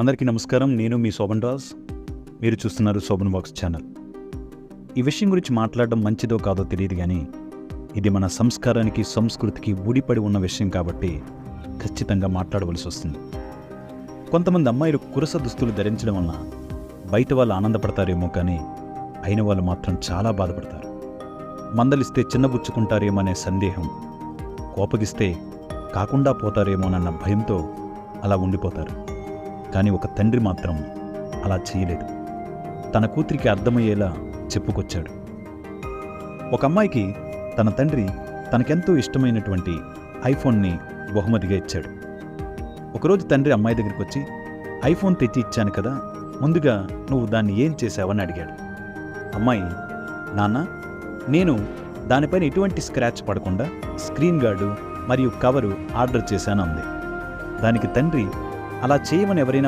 అందరికీ నమస్కారం. నేను మీ శోభన్ రాజ్. మీరు చూస్తున్నారు శోభన్ వాక్స్ ఛానల్. ఈ విషయం గురించి మాట్లాడడం మంచిదో కాదో తెలియదు, కానీ ఇది మన సంస్కారానికి, సంస్కృతికి ఊడిపడి ఉన్న విషయం కాబట్టి ఖచ్చితంగా మాట్లాడవలసి వస్తుంది. కొంతమంది అమ్మాయిలు కురస దుస్తులు ధరించడం వలన బయట వాళ్ళు ఆనందపడతారేమో, కానీ అయిన వాళ్ళు మాత్రం చాలా బాధపడతారు. మందలిస్తే చిన్నబుచ్చుకుంటారేమో అనే సందేహం, కోపగిస్తే కాకుండా పోతారేమోనన్న భయంతో అలా ఉండిపోతారు. కానీ ఒక తండ్రి మాత్రం అలా చేయలేదు. తన కూతురికి అర్థమయ్యేలా చెప్పుకొచ్చాడు. ఒక అమ్మాయికి తన తండ్రి తనకెంతో ఇష్టమైనటువంటి ఐఫోన్ని బహుమతిగా ఇచ్చాడు. ఒకరోజు తండ్రి అమ్మాయి దగ్గరికి వచ్చి, ఐఫోన్ తెచ్చి ఇచ్చాను కదా, ముందుగా నువ్వు దాన్ని ఏం చేశావని అడిగాడు. అమ్మాయి, నాన్న, నేను దానిపైన ఎటువంటి స్క్రాచ్ పడకుండా స్క్రీన్ గార్డు మరియు కవరు ఆర్డర్ చేశాను అంది. దానికి తండ్రి, అలా చేయమని ఎవరైనా